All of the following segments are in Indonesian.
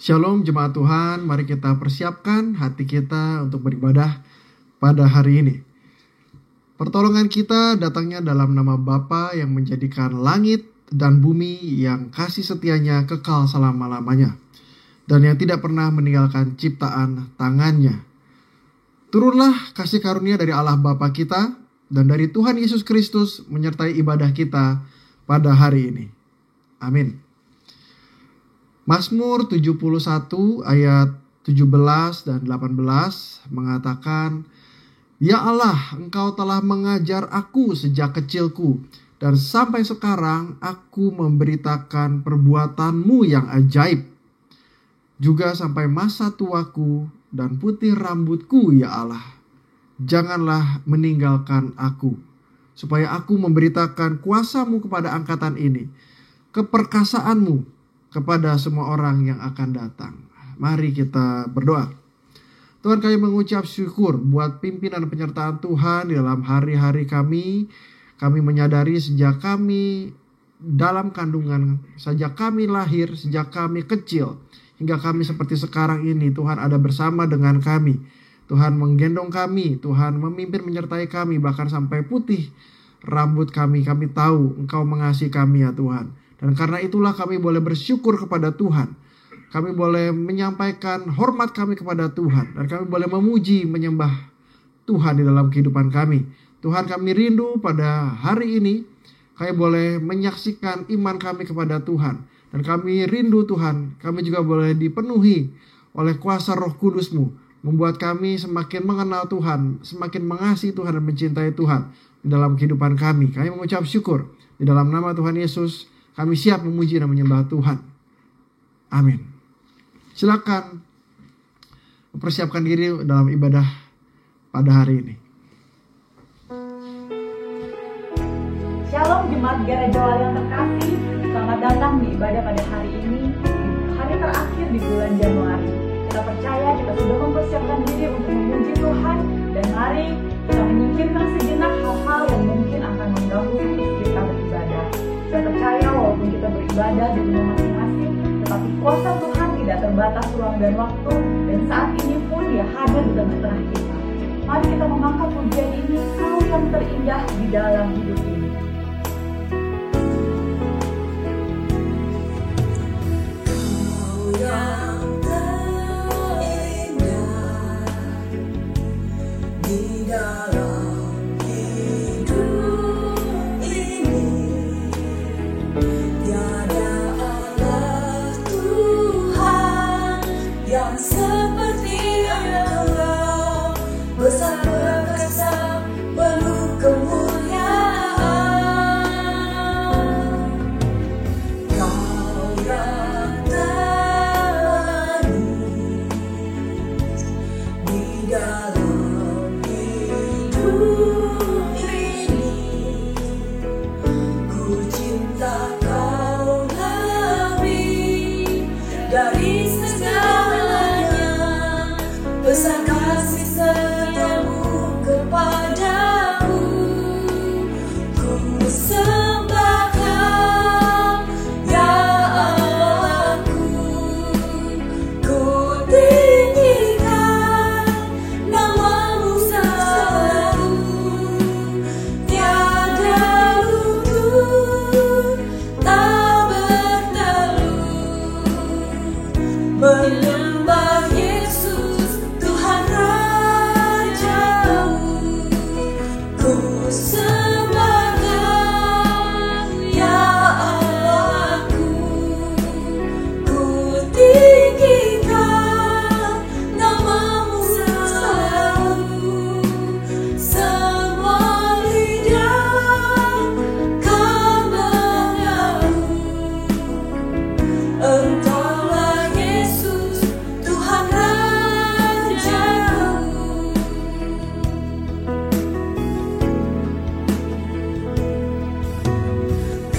Shalom jemaat Tuhan, mari kita persiapkan hati kita untuk beribadah pada hari ini. Pertolongan kita datangnya dalam nama Bapa yang menjadikan langit dan bumi, yang kasih setianya kekal selama-lamanya, dan yang tidak pernah meninggalkan ciptaan tangannya. Turunlah kasih karunia dari Allah Bapa kita dan dari Tuhan Yesus Kristus menyertai ibadah kita pada hari ini. Amin. Mazmur 71 ayat 17 dan 18 mengatakan, Ya Allah, Engkau telah mengajar aku sejak kecilku, dan sampai sekarang aku memberitakan perbuatan-Mu yang ajaib. Juga sampai masa tuaku dan putih rambutku, ya Allah. Janganlah meninggalkan aku, supaya aku memberitakan kuasa-Mu kepada angkatan ini, keperkasaan-Mu kepada semua orang yang akan datang. Mari kita berdoa. Tuhan, kami mengucap syukur buat pimpinan penyertaan Tuhan di dalam hari-hari kami. Kami menyadari sejak kami dalam kandungan, sejak kami lahir, sejak kami kecil, hingga kami seperti sekarang ini, Tuhan ada bersama dengan kami. Tuhan menggendong kami, Tuhan memimpin menyertai kami, bahkan sampai putih rambut kami. Kami tahu Engkau mengasihi kami, ya Tuhan. Dan karena itulah kami boleh bersyukur kepada Tuhan. Kami boleh menyampaikan hormat kami kepada Tuhan. Dan kami boleh memuji, menyembah Tuhan di dalam kehidupan kami. Tuhan, kami rindu pada hari ini kami boleh menyaksikan iman kami kepada Tuhan. Dan kami rindu Tuhan, kami juga boleh dipenuhi oleh kuasa Roh Kudus-Mu, membuat kami semakin mengenal Tuhan, semakin mengasihi Tuhan dan mencintai Tuhan di dalam kehidupan kami. Kami mengucap syukur di dalam nama Tuhan Yesus. Kami siap memuji dan menyembah Tuhan. Amin. Silakan persiapkan diri dalam ibadah pada hari ini. Shalom jemaat Gereja Allah yang terkasih. Selamat datang di ibadah pada hari ini, di hari terakhir di bulan Januari. Kita percaya kita sudah mempersiapkan diri untuk memuji Tuhan. Dan mari kita menyingkirkan sejenak hal-hal yang mungkin akan mengganggu kita beribadah. Saya percaya walaupun kita beribadah di rumah masing-masing, tetapi kuasa Tuhan tidak terbatas ruang dan waktu, dan saat ini pun Dia hadir di tengah-tengah kita. Mari kita mengangkat pujian ini, Kau yang terindah di dalam hidup ini. Kau yang terindah di dalam besar perkasa penuh kemuliaan. Kau yang termanis di dalam hidup ini, ku cinta Kau lebih dari segalanya. Besar kasih setiamu kepadamu, ku sembahkan ya Allahku. Ku tinggikan nama-Mu selalu, tiada luput tak bertelut. Menyembah Yesus Tuhan Rajamu, ku sembahkan ya Allahku. Ku tinggikan nama-Mu selalu, semua lidah kan mengaku, Engkaulah Yesus Tuhan Rajamu.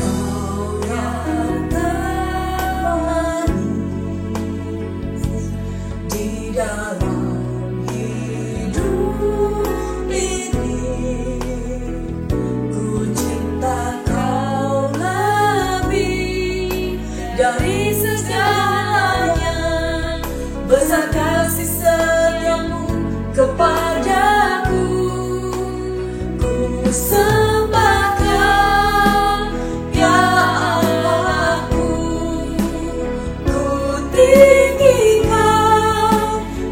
Kau yang termanis di dalam hidup ini, ku cinta Kau lebih dari segalanya. sembahkan ya Allahku, ku tinggikan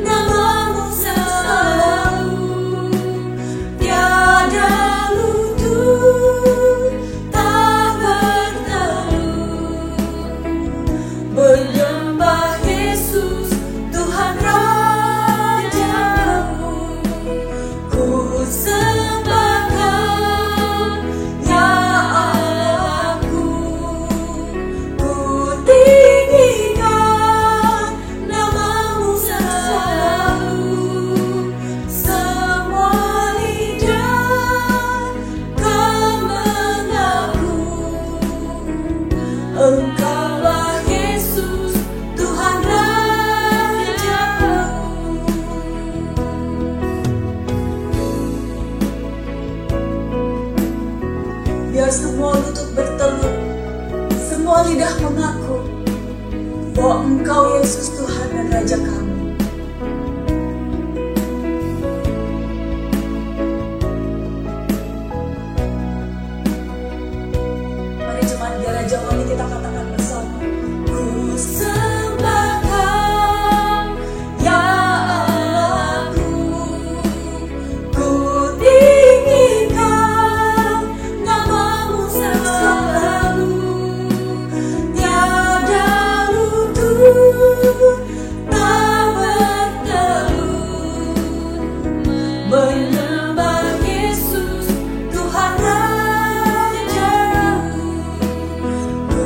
namamu selalu, tiada lutut tak bertelut, menyembah Yesus Tuhan Rajaku, ku sembahkan ya Allahku, ku tinggikan namamu selalu, semua lidah kan mengaku Engkaulah Yesus Tuhan Rajaku. Biar semua lutut bertelut, semua lidah mengaku bahwa Engkau Yesus Tuhan dan Raja kami. Mari jemaat Biara Jawali kita katakan bersama. Ku sembahkan ya Allahku, ku tinggikan namamu selalu, tiada lutut tak bertelut, menyembah Yesus Tuhan Rajaku, ku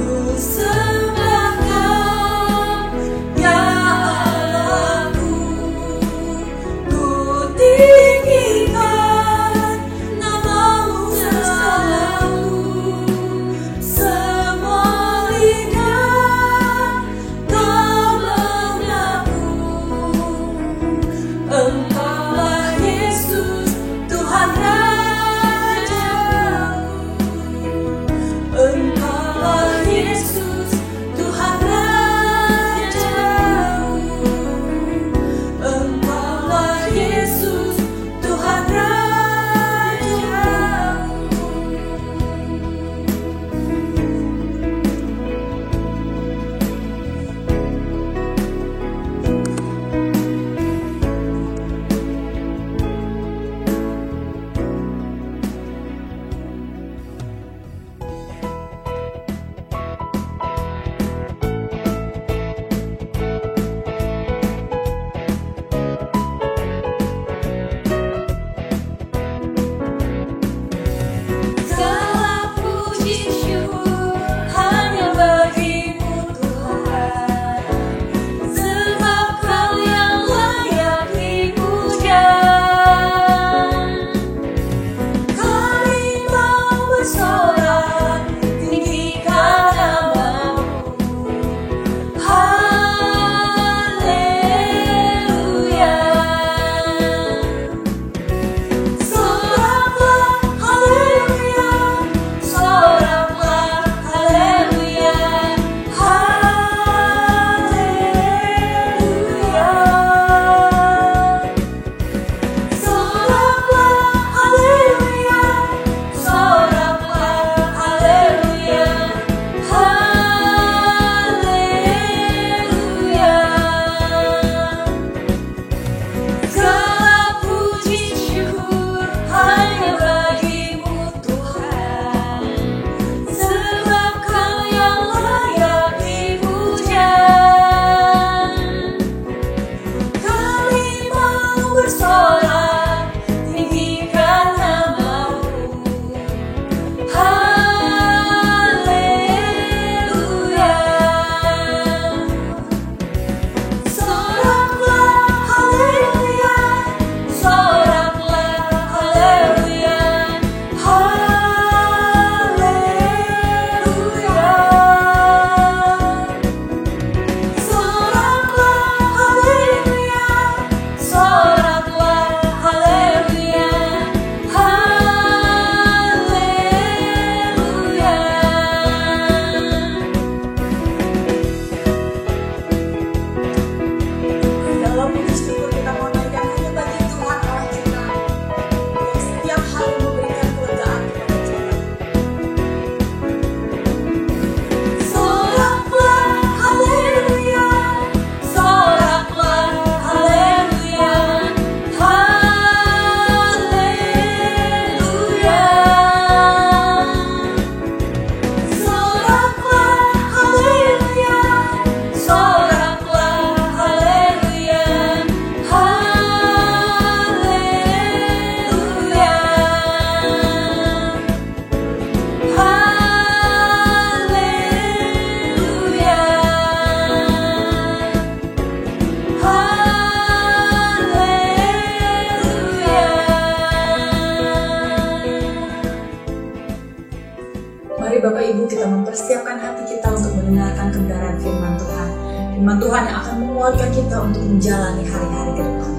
Mari Bapak Ibu kita mempersiapkan hati kita untuk mendengarkan kebenaran firman Tuhan. Firman Tuhan yang akan menguatkan kita untuk menjalani hari-hari ke depan.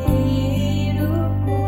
Hidupku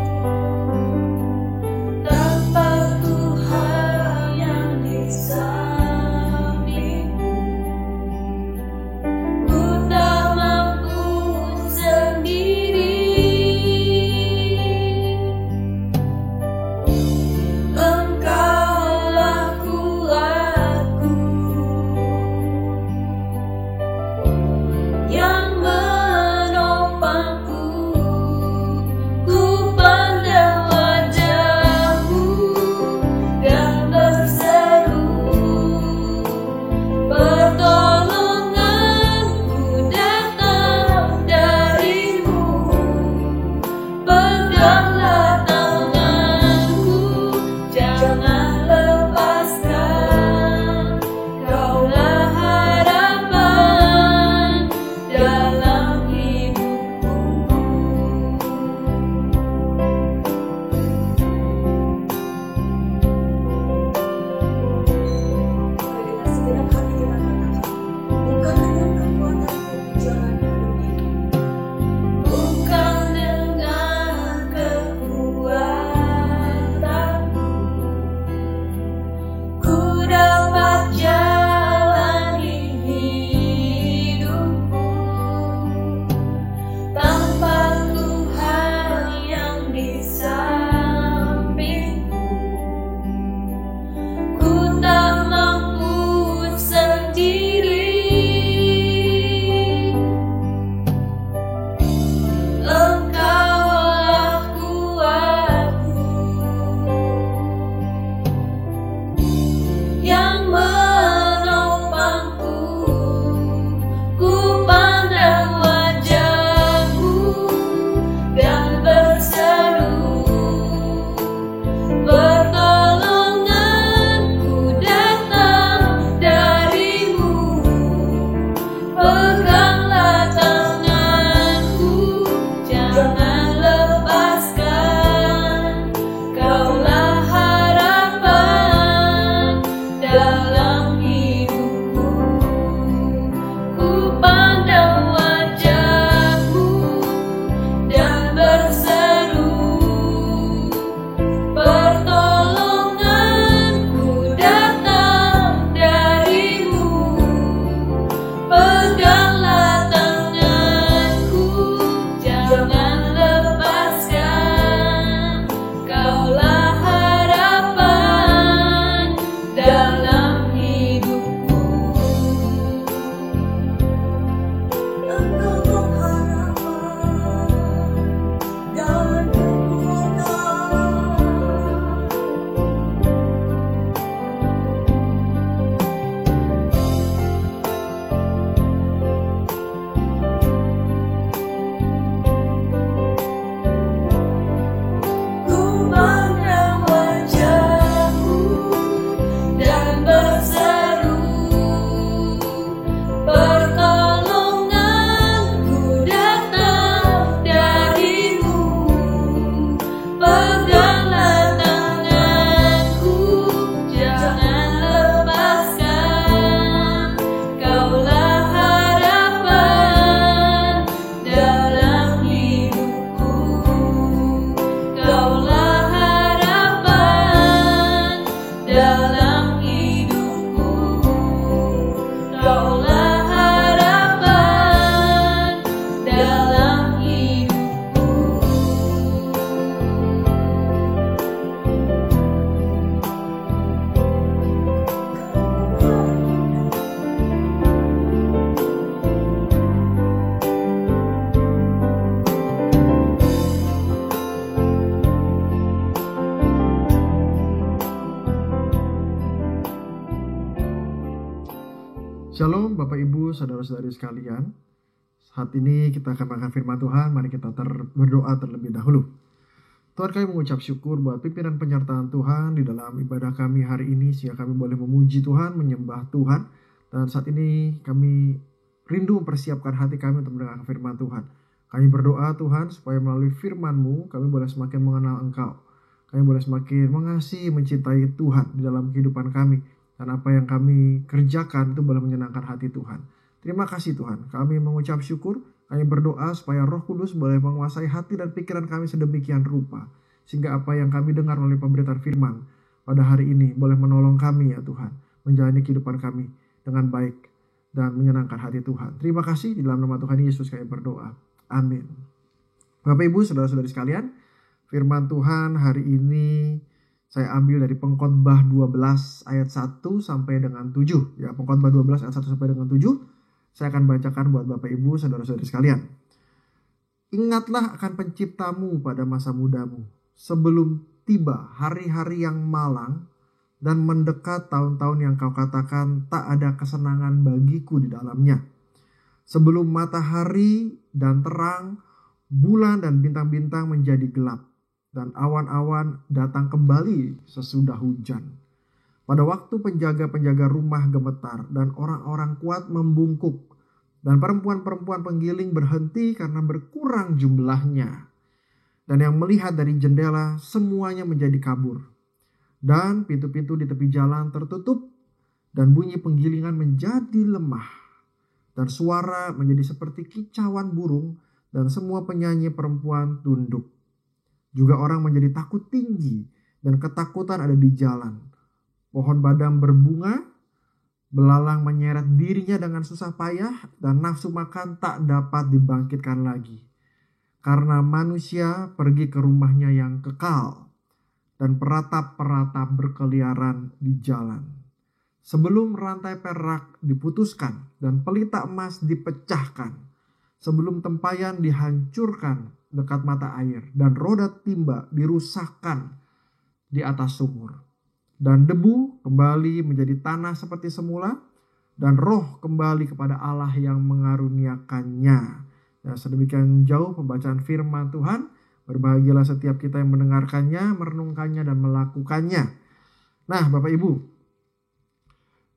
Shalom Bapak Ibu, Saudara-saudari sekalian. Saat ini kita akan makan firman Tuhan. Mari kita berdoa terlebih dahulu. Tuhan, kami mengucap syukur buat pimpinan penyertaan Tuhan di dalam ibadah kami hari ini, sehingga kami boleh memuji Tuhan, menyembah Tuhan. Dan saat ini kami rindu mempersiapkan hati kami untuk mendengarkan firman Tuhan. Kami berdoa Tuhan supaya melalui firman-Mu kami boleh semakin mengenal Engkau. Kami boleh semakin mengasihi, mencintai Tuhan di dalam kehidupan kami. Dan apa yang kami kerjakan itu boleh menyenangkan hati Tuhan. Terima kasih Tuhan. Kami mengucap syukur. Kami berdoa supaya Roh Kudus boleh menguasai hati dan pikiran kami sedemikian rupa. Sehingga apa yang kami dengar melalui pemberitaan firman pada hari ini boleh menolong kami ya Tuhan. Menjalani kehidupan kami dengan baik dan menyenangkan hati Tuhan. Terima kasih. Di dalam nama Tuhan Yesus kami berdoa. Amin. Bapak Ibu, saudara-saudari sekalian. Firman Tuhan hari ini saya ambil dari Pengkhotbah 12 ayat 1 sampai dengan 7. Ya, Pengkhotbah 12 ayat 1 sampai dengan 7. Saya akan bacakan buat Bapak Ibu, saudara-saudari sekalian. Ingatlah akan penciptamu pada masa mudamu, sebelum tiba hari-hari yang malang dan mendekat tahun-tahun yang kau katakan tak ada kesenangan bagiku di dalamnya. Sebelum matahari dan terang, bulan dan bintang-bintang menjadi gelap, dan awan-awan datang kembali sesudah hujan. Pada waktu penjaga-penjaga rumah gemetar dan orang-orang kuat membungkuk, dan perempuan-perempuan penggiling berhenti karena berkurang jumlahnya. Dan yang melihat dari jendela semuanya menjadi kabur. Dan pintu-pintu di tepi jalan tertutup, dan bunyi penggilingan menjadi lemah. Dan suara menjadi seperti kicauan burung, dan semua penyanyi perempuan tunduk. Juga orang menjadi takut tinggi dan ketakutan ada di jalan. Pohon badam berbunga, belalang menyeret dirinya dengan susah payah, dan nafsu makan tak dapat dibangkitkan lagi. Karena manusia pergi ke rumahnya yang kekal, dan peratap-peratap berkeliaran di jalan. Sebelum rantai perak diputuskan dan pelita emas dipecahkan, sebelum tempayan dihancurkan dekat mata air, dan roda timba dirusakkan di atas sumur. Dan debu kembali menjadi tanah seperti semula, dan roh kembali kepada Allah yang mengaruniakannya. Ya, sedemikian jauh pembacaan firman Tuhan. Berbahagialah setiap kita yang mendengarkannya, merenungkannya, dan melakukannya. Nah, Bapak Ibu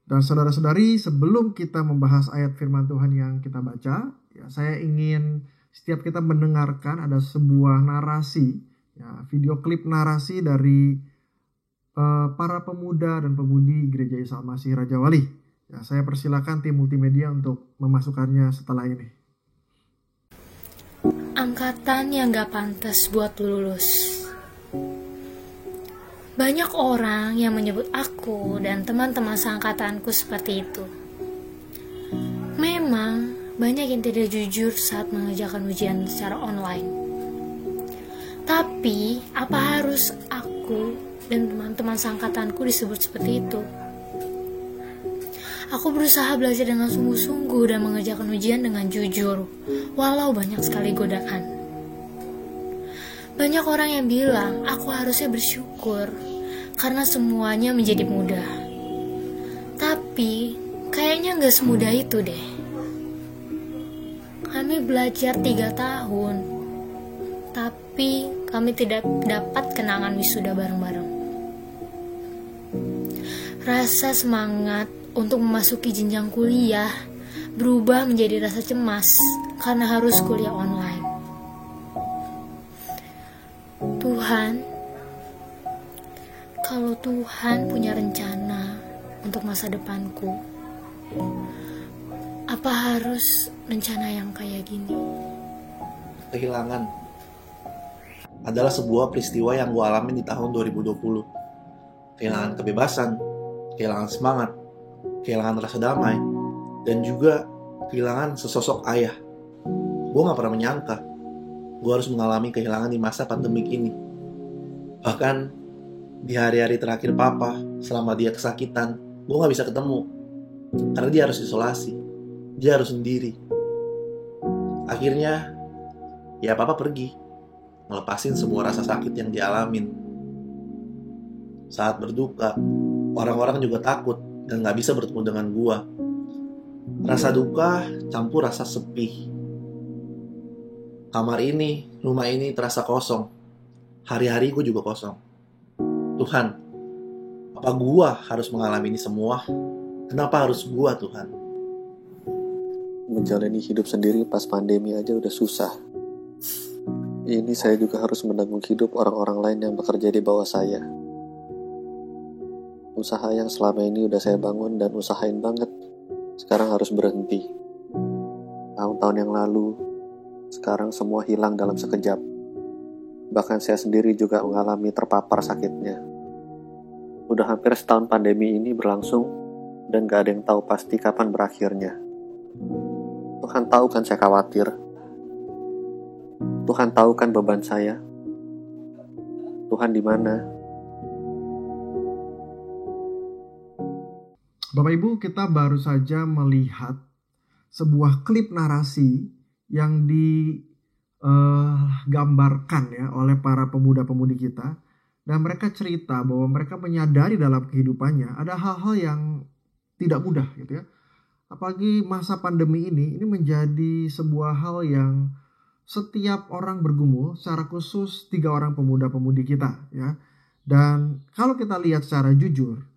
dan saudara-saudari, sebelum kita membahas ayat firman Tuhan yang kita baca, ya, saya ingin setiap kita mendengarkan ada sebuah narasi, ya, video klip narasi dari para pemuda dan pemudi Gereja Isa Al-Masih Raja Wali. Ya, saya persilakan tim multimedia untuk memasukkannya setelah ini. Angkatan yang gak pantas buat lulus. Banyak orang yang menyebut aku dan teman-teman seangkatanku seperti itu. Memang banyak yang tidak jujur saat mengerjakan ujian secara online. Tapi, apa harus aku dan teman-teman seangkatanku disebut seperti itu? Aku berusaha belajar dengan sungguh-sungguh dan mengerjakan ujian dengan jujur, walau banyak sekali godaan. Banyak orang yang bilang aku harusnya bersyukur karena semuanya menjadi mudah. Tapi, kayaknya gak semudah itu deh. Kami belajar 3 tahun, tapi kami tidak dapat kenangan wisuda bareng-bareng. Rasa semangat untuk memasuki jenjang kuliah berubah menjadi rasa cemas karena harus kuliah online. Tuhan, kalau Tuhan punya rencana untuk masa depanku, apa harus rencana yang kayak gini? Kehilangan adalah sebuah peristiwa yang gue alami di tahun 2020. Kehilangan kebebasan, kehilangan semangat, kehilangan rasa damai, dan juga kehilangan sesosok ayah. Gue gak pernah menyangka gue harus mengalami kehilangan di masa pandemik ini. Bahkan di hari-hari terakhir papa, selama dia kesakitan, gue gak bisa ketemu karena dia harus isolasi. Dia harus sendiri. Akhirnya, ya papa pergi, ngelepasin semua rasa sakit yang dialamin. Saat berduka, orang-orang juga takut dan gak bisa bertemu dengan gua. Rasa duka campur rasa sepi. Kamar ini, rumah ini terasa kosong. Hari-hari gue juga kosong. Tuhan, apa gua harus mengalami ini semua? Kenapa harus gua, Tuhan? Menjalani hidup sendiri pas pandemi aja udah susah. Ini saya juga harus menanggung hidup orang-orang lain yang bekerja di bawah saya. Usaha yang selama ini udah saya bangun dan usahain banget, sekarang harus berhenti. Tahun-tahun yang lalu, sekarang semua hilang dalam sekejap. Bahkan saya sendiri juga mengalami terpapar sakitnya. Udah hampir setahun pandemi ini berlangsung, dan gak ada yang tahu pasti kapan berakhirnya. Tuhan tahu kan saya khawatir. Tuhan tahu kan beban saya. Tuhan di mana? Bapak Ibu, kita baru saja melihat sebuah klip narasi yang digambarkan ya oleh para pemuda-pemudi kita, dan mereka cerita bahwa mereka menyadari dalam kehidupannya ada hal-hal yang tidak mudah gitu ya. Apalagi masa pandemi ini menjadi sebuah hal yang setiap orang bergumul, secara khusus 3 orang pemuda-pemudi kita ya. Dan kalau kita lihat secara jujur,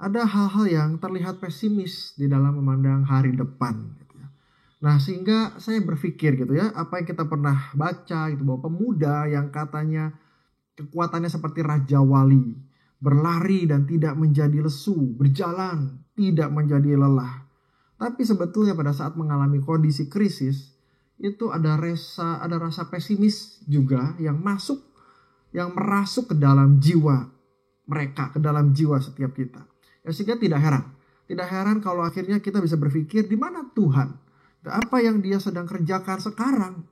ada hal-hal yang terlihat pesimis di dalam memandang hari depan gitu ya. Nah, sehingga saya berpikir gitu ya, apa yang kita pernah baca gitu bahwa pemuda yang katanya kekuatannya seperti Raja Wali, berlari dan tidak menjadi lesu, berjalan tidak menjadi lelah. Tapi sebetulnya pada saat mengalami kondisi krisis, itu ada rasa pesimis juga yang merasuk ke dalam jiwa mereka, ke dalam jiwa setiap kita. Ya, sehingga tidak heran kalau akhirnya kita bisa berpikir, di mana Tuhan? Apa yang dia sedang kerjakan sekarang?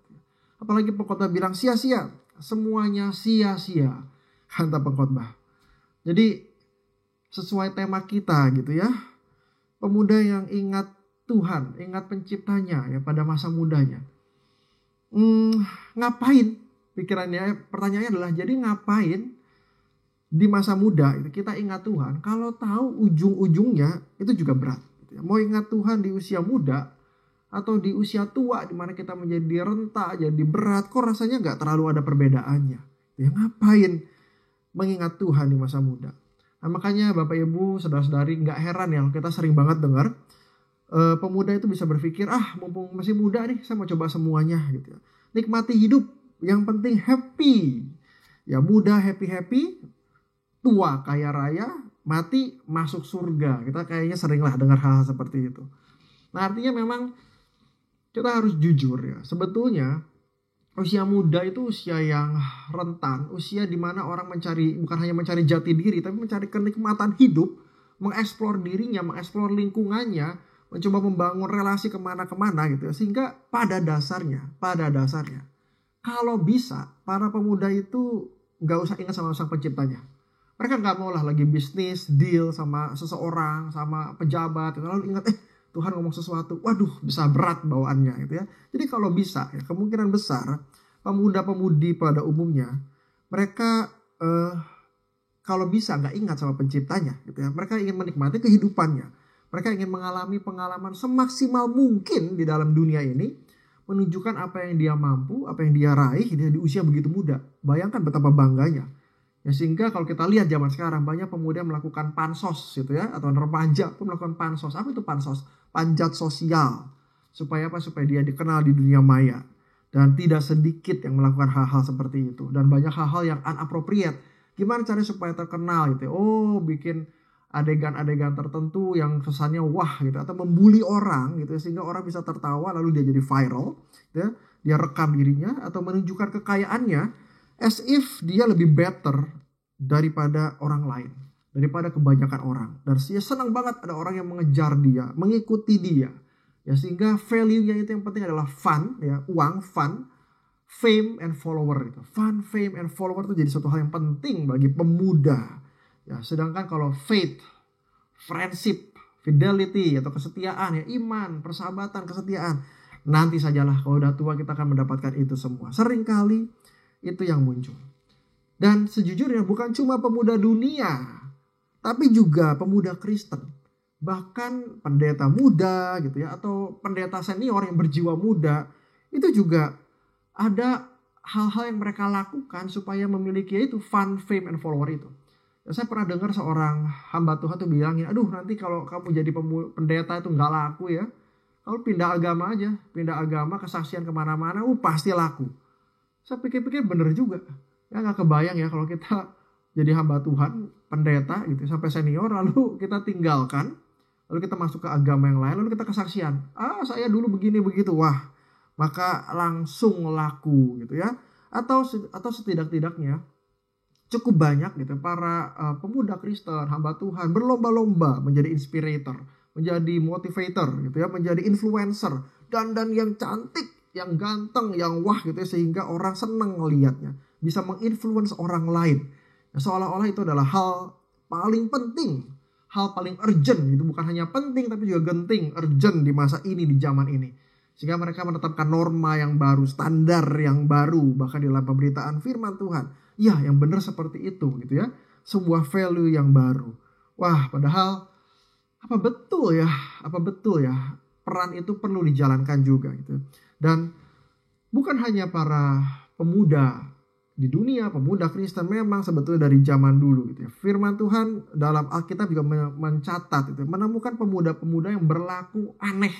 Apalagi pengkhotbah bilang sia-sia, semuanya sia-sia, kata pengkhotbah. Jadi sesuai tema kita gitu ya, pemuda yang ingat Tuhan, ingat penciptanya ya pada masa mudanya. Ngapain? Pertanyaannya adalah, jadi ngapain di masa muda itu kita ingat Tuhan kalau tahu ujung-ujungnya itu juga berat gitu ya. Mau ingat Tuhan di usia muda atau di usia tua di mana kita menjadi renta, jadi berat, kok rasanya nggak terlalu ada perbedaannya ya. Ngapain mengingat Tuhan di masa muda? Nah, makanya Bapak Ibu, saudara-saudari, nggak heran ya kita sering banget dengar pemuda itu bisa berpikir, mumpung masih muda nih, saya mau coba semuanya gitu ya. Nikmati hidup, yang penting happy ya. Muda happy, tua kaya raya, mati masuk surga. Kita kayaknya seringlah dengar hal seperti itu. Nah, artinya memang kita harus jujur ya. Sebetulnya usia muda itu usia yang rentan, usia di mana orang bukan hanya mencari jati diri, tapi mencari kenikmatan hidup, mengeksplor dirinya, mengeksplor lingkungannya, mencoba membangun relasi kemana-kemana gitu ya. Sehingga pada dasarnya, kalau bisa para pemuda itu nggak usah ingat sama sang penciptanya. Mereka nggak mau lah lagi bisnis, deal sama seseorang, sama pejabat. Lalu ingat, Tuhan ngomong sesuatu, waduh bisa berat bawaannya gitu ya. Jadi kalau bisa, ya, kemungkinan besar pemuda-pemudi pada umumnya, mereka kalau bisa nggak ingat sama penciptanya gitu ya. Mereka ingin menikmati kehidupannya. Mereka ingin mengalami pengalaman semaksimal mungkin di dalam dunia ini, menunjukkan apa yang dia mampu, apa yang dia raih di usia begitu muda. Bayangkan betapa bangganya. Ya, sehingga kalau kita lihat zaman sekarang banyak pemuda yang melakukan pansos gitu ya, atau remaja pun melakukan pansos. Apa itu pansos? Panjat sosial. Supaya apa? Supaya dia dikenal di dunia maya. Dan tidak sedikit yang melakukan hal-hal seperti itu. Dan banyak hal-hal yang inappropriate. Gimana caranya supaya terkenal gitu ya? Bikin adegan-adegan tertentu yang kesannya wah gitu, atau membuli orang gitu ya, sehingga orang bisa tertawa lalu dia jadi viral gitu ya. Dia rekam dirinya atau menunjukkan kekayaannya as if dia lebih better daripada orang lain, daripada kebanyakan orang. Dan dia senang banget ada orang yang mengejar dia, mengikuti dia. Ya, sehingga value-nya itu yang penting adalah fun, ya, uang, fun, fame and follower itu. Fun, fame and follower itu jadi suatu hal yang penting bagi pemuda. Ya, sedangkan kalau faith, friendship, fidelity atau kesetiaan, ya, iman, persahabatan, kesetiaan, nanti sajalah kalau udah tua kita akan mendapatkan itu semua. Seringkali itu yang muncul. Dan sejujurnya bukan cuma pemuda dunia, tapi juga pemuda Kristen. Bahkan pendeta muda gitu ya, atau pendeta senior yang berjiwa muda, itu juga ada hal-hal yang mereka lakukan supaya memiliki itu fun, fame, and follower itu. Ya, saya pernah dengar seorang hamba Tuhan tuh bilangin, aduh nanti kalau kamu jadi pendeta itu nggak laku ya. Kalau pindah agama aja, pindah agama, kesaksian kemana-mana, pasti laku. Saya pikir-pikir bener juga. Ya nggak kebayang ya kalau kita jadi hamba Tuhan, pendeta gitu, sampai senior, lalu kita tinggalkan, lalu kita masuk ke agama yang lain, lalu kita kesaksian. Saya dulu begini begitu, wah, maka langsung laku gitu ya. Atau setidak-tidaknya cukup banyak gitu para pemuda Kristen, hamba Tuhan berlomba-lomba menjadi inspirator, menjadi motivator gitu ya, menjadi influencer, dan yang cantik, yang ganteng, yang wah gitu ya, sehingga orang senang melihatnya, bisa menginfluence orang lain. Nah, seolah-olah itu adalah hal paling penting, hal paling urgent gitu, bukan hanya penting tapi juga genting, urgent di masa ini, di zaman ini. Sehingga mereka menetapkan norma yang baru, standar yang baru, bahkan dalam pemberitaan firman Tuhan. Ya, yang benar seperti itu gitu ya. Sebuah value yang baru. Wah, padahal apa betul ya peran itu perlu dijalankan juga gitu. Dan bukan hanya para pemuda di dunia, pemuda Kristen memang sebetulnya dari zaman dulu gitu ya. Firman Tuhan dalam Alkitab juga mencatat itu, menemukan pemuda-pemuda yang berlaku aneh,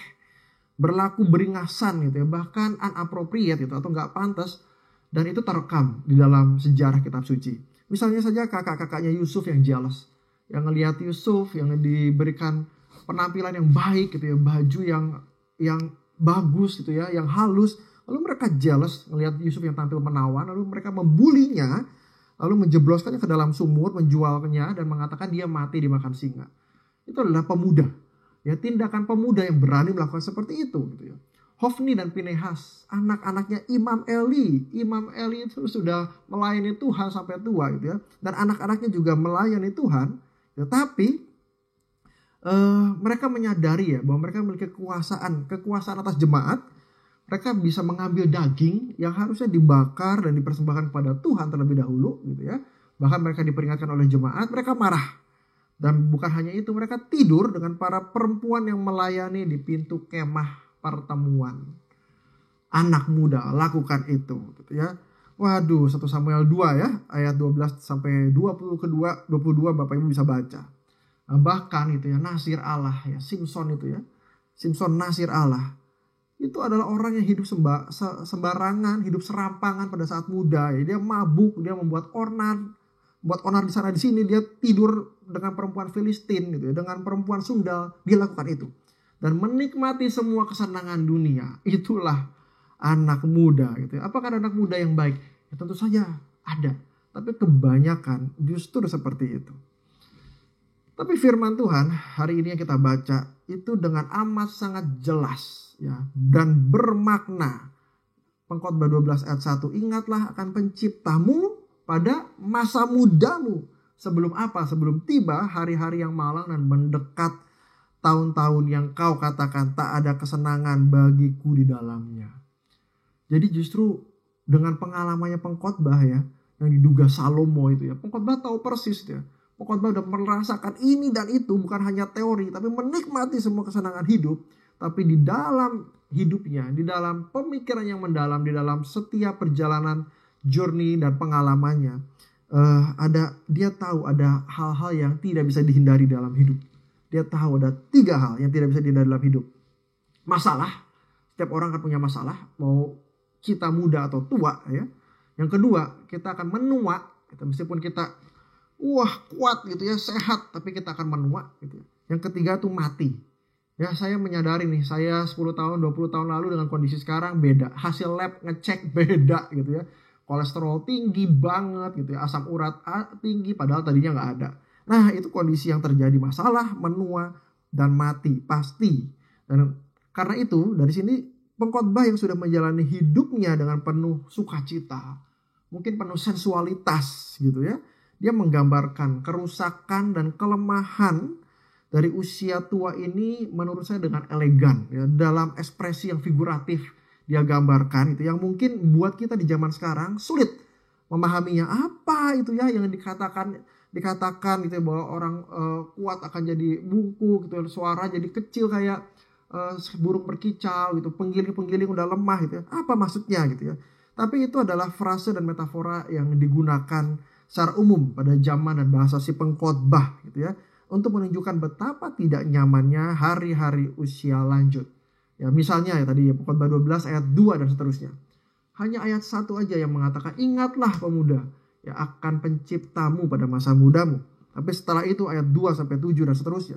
berlaku beringasan gitu ya, bahkan inappropriate gitu atau nggak pantas, dan itu terekam di dalam sejarah kitab suci. Misalnya saja kakak-kakaknya Yusuf yang jealous, yang ngelihat Yusuf yang diberikan penampilan yang baik gitu ya, baju yang bagus gitu ya, yang halus, lalu mereka jealous ngelihat Yusuf yang tampil menawan, lalu mereka membulinya, lalu menjebloskannya ke dalam sumur, menjualnya dan mengatakan dia mati dimakan singa. Itu adalah pemuda. Ya, tindakan pemuda yang berani melakukan seperti itu gitu ya. Hofni dan Pinehas, anak-anaknya Imam Eli. Imam Eli itu sudah melayani Tuhan sampai tua gitu ya. Dan anak-anaknya juga melayani Tuhan. Ya, tapi mereka menyadari ya bahwa mereka memiliki kekuasaan atas jemaat. Mereka bisa mengambil daging yang harusnya dibakar dan dipersembahkan kepada Tuhan terlebih dahulu gitu ya. Bahkan mereka diperingatkan oleh jemaat, mereka marah. Dan bukan hanya itu, mereka tidur dengan para perempuan yang melayani di pintu kemah pertemuan. Anak muda lakukan itu gitu ya. Waduh, 1 Samuel 2 ya, ayat 12 sampai 22 Bapak Ibu bisa baca. Nah, bahkan itu ya, Nasir Allah ya, Simson itu ya. Simson Nasir Allah. Itu adalah orang yang hidup sembarangan, hidup serampangan pada saat muda ya. Dia mabuk, dia membuat onar di sana di sini, dia tidur dengan perempuan Filistin gitu ya, dengan perempuan Sundal, dia lakukan itu. Dan menikmati semua kesenangan dunia. Itulah anak muda gitu ya. Apakah anak muda yang baik? Ya, tentu saja ada. Tapi kebanyakan justru seperti itu. Tapi firman Tuhan hari ini yang kita baca itu dengan amat sangat jelas ya, dan bermakna. Pengkhotbah 12 ayat 1. Ingatlah akan penciptamu pada masa mudamu. Sebelum apa? Sebelum tiba hari-hari yang malang dan mendekat tahun-tahun yang kau katakan tak ada kesenangan bagiku di dalamnya. Jadi justru dengan pengalamannya pengkhotbah ya, yang diduga Salomo itu ya, pengkhotbah tahu persis ya. Pengkhotbah udah merasakan ini dan itu, bukan hanya teori, tapi menikmati semua kesenangan hidup. Tapi di dalam hidupnya, di dalam pemikiran yang mendalam, di dalam setiap perjalanan journey dan pengalamannya, dia tahu ada hal-hal yang tidak bisa dihindari dalam hidup. Dia tahu ada 3 hal yang tidak bisa dihindari dalam hidup. Masalah, setiap orang akan punya masalah, mau kita muda atau tua ya. Yang kedua, kita akan menua, meskipun kita kuat gitu ya, sehat, tapi kita akan menua gitu. Yang ketiga tuh mati. Ya, saya menyadari nih, saya 10 tahun, 20 tahun lalu dengan kondisi sekarang beda. Hasil lab ngecek beda gitu ya. Kolesterol tinggi banget gitu ya, asam urat tinggi padahal tadinya nggak ada. Nah, itu kondisi yang terjadi, masalah, menua, dan mati pasti. Dan karena itu dari sini pengkhotbah yang sudah menjalani hidupnya dengan penuh sukacita, mungkin penuh sensualitas gitu ya. Dia menggambarkan kerusakan dan kelemahan dari usia tua ini menurut saya dengan elegan ya, dalam ekspresi yang figuratif dia gambarkan itu, yang mungkin buat kita di zaman sekarang sulit memahaminya. Apa itu ya yang dikatakan dikatakan gitu ya, bahwa orang kuat akan jadi bungkuk gitu, suara jadi kecil kayak burung berkicau gitu, penggiling-penggiling udah lemah gitu ya. Apa maksudnya gitu ya? Tapi itu adalah frase dan metafora yang digunakan secara umum pada zaman dan bahasa si pengkhotbah gitu ya, untuk menunjukkan betapa tidak nyamannya hari-hari usia lanjut. Ya, misalnya ya tadi ya, Khotbah 12 ayat 2 dan seterusnya. Hanya ayat 1 aja yang mengatakan, ingatlah pemuda ya akan penciptamu pada masa mudamu. Tapi setelah itu ayat 2 sampai 7 dan seterusnya,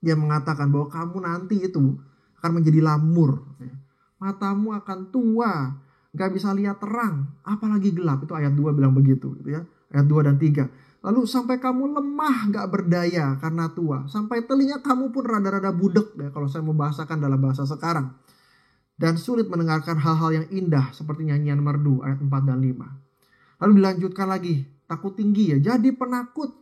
dia mengatakan bahwa kamu nanti itu akan menjadi lamur. Ya. Matamu akan tua, gak bisa lihat terang, apalagi gelap. Itu ayat 2 bilang begitu gitu ya. Ayat 2 dan 3. Lalu sampai kamu lemah gak berdaya karena tua. Sampai telinga kamu pun rada-rada budek ya, kalau saya mau bahasakan dalam bahasa sekarang. Dan sulit mendengarkan hal-hal yang indah seperti nyanyian merdu ayat 4 dan 5. Lalu dilanjutkan lagi, takut tinggi ya, jadi penakut.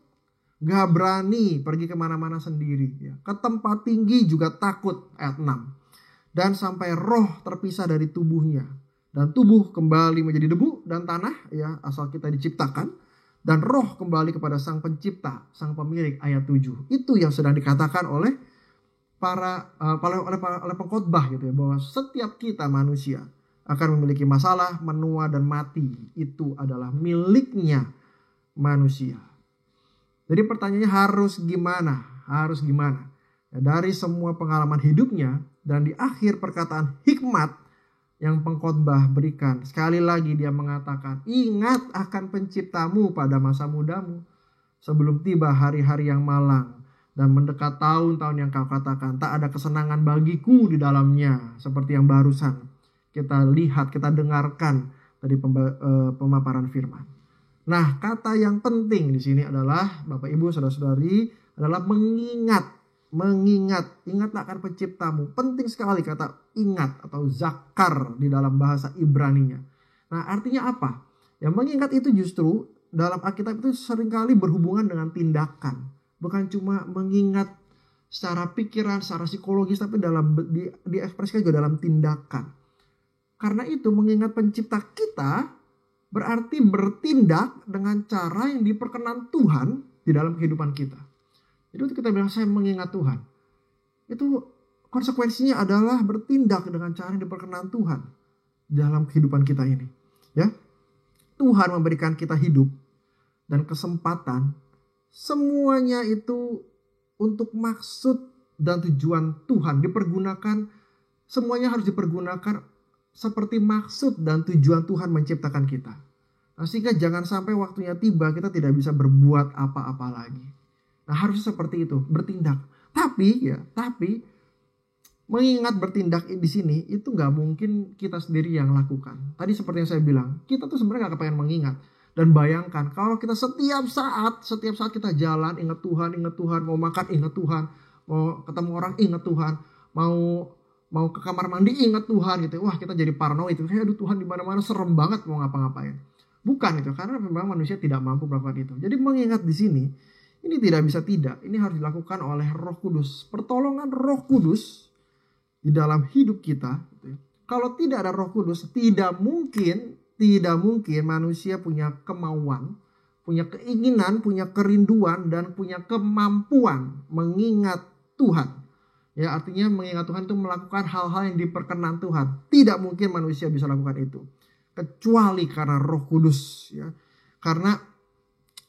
Gak berani pergi kemana-mana sendiri ya. Ke tempat tinggi juga takut ayat 6. Dan sampai roh terpisah dari tubuhnya. Dan tubuh kembali menjadi debu dan tanah ya, asal kita diciptakan. Dan roh kembali kepada sang pencipta, sang pemilik ayat 7. Itu yang sedang dikatakan oleh oleh pengkhotbah gitu ya, bahwa setiap kita manusia akan memiliki masalah, menua dan mati. Itu adalah miliknya manusia. Jadi pertanyaannya harus gimana? Harus gimana? Ya, dari semua pengalaman hidupnya dan di akhir perkataan hikmat yang pengkhotbah berikan, sekali lagi dia mengatakan, ingat akan penciptamu pada masa mudamu, sebelum tiba hari-hari yang malang dan mendekat tahun-tahun yang kau katakan, tak ada kesenangan bagiku di dalamnya, seperti yang barusan kita lihat, kita dengarkan dari pemaparan firman. Nah, kata yang penting di sini adalah, Bapak Ibu, saudara-saudari, adalah mengingat. Ingatlah akan penciptamu. Penting sekali kata ingat atau zakar di dalam bahasa Ibraninya. Nah, artinya apa? Ya, mengingat itu justru dalam Alkitab itu seringkali berhubungan dengan tindakan. Bukan cuma mengingat secara pikiran, secara psikologis, tapi diekspresikan juga dalam tindakan. Karena itu mengingat pencipta kita berarti bertindak dengan cara yang diperkenan Tuhan di dalam kehidupan kita. Jadi kita bilang saya mengingat Tuhan. Itu konsekuensinya adalah bertindak dengan cara yang diperkenan Tuhan dalam kehidupan kita ini. Ya, Tuhan memberikan kita hidup dan kesempatan. Semuanya itu untuk maksud dan tujuan Tuhan dipergunakan. Semuanya harus dipergunakan seperti maksud dan tujuan Tuhan menciptakan kita. Nah, sehingga jangan sampai waktunya tiba kita tidak bisa berbuat apa-apa lagi. Nah, harus seperti itu, bertindak. Tapi mengingat bertindak di sini itu nggak mungkin kita sendiri yang lakukan. Tadi seperti yang saya bilang, kita tuh sebenarnya nggak kepengen mengingat. Dan bayangkan kalau kita setiap saat kita jalan ingat Tuhan, mau makan ingat Tuhan, mau ketemu orang ingat Tuhan, mau ke kamar mandi ingat Tuhan gitu. Wah, kita jadi paranoid itu. Aduh, Tuhan di mana-mana, serem banget mau ngapa-ngapain. Bukan itu, karena memang manusia tidak mampu melakukan itu. Jadi mengingat di sini ini tidak bisa tidak. Ini harus dilakukan oleh Roh Kudus. Pertolongan Roh Kudus di dalam hidup kita. Kalau tidak ada Roh Kudus, tidak mungkin manusia punya kemauan, punya keinginan, punya kerinduan, dan punya kemampuan mengingat Tuhan. Ya, artinya mengingat Tuhan itu melakukan hal-hal yang diperkenan Tuhan. Tidak mungkin manusia bisa lakukan itu. Kecuali karena Roh Kudus. Ya. Karena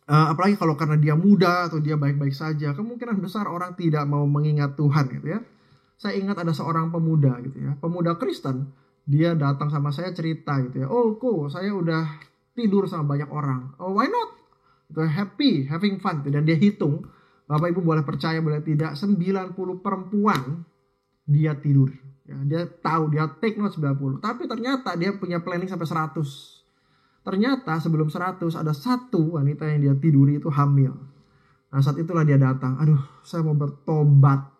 apalagi kalau karena dia muda atau dia baik-baik saja, kemungkinan besar orang tidak mau mengingat Tuhan gitu ya. Saya ingat ada seorang pemuda gitu ya, pemuda Kristen, dia datang sama saya cerita gitu ya. Oh, saya udah tidur sama banyak orang. Oh, why not? Itu happy, having fun. Dan dia hitung, Bapak Ibu boleh percaya boleh tidak, 90 perempuan dia tidur. Ya, dia tahu, dia take note 90. Tapi ternyata dia punya planning sampai 100. Ternyata sebelum 100 ada satu wanita yang dia tiduri itu hamil. Nah, saat itulah dia datang. Aduh, saya mau bertobat.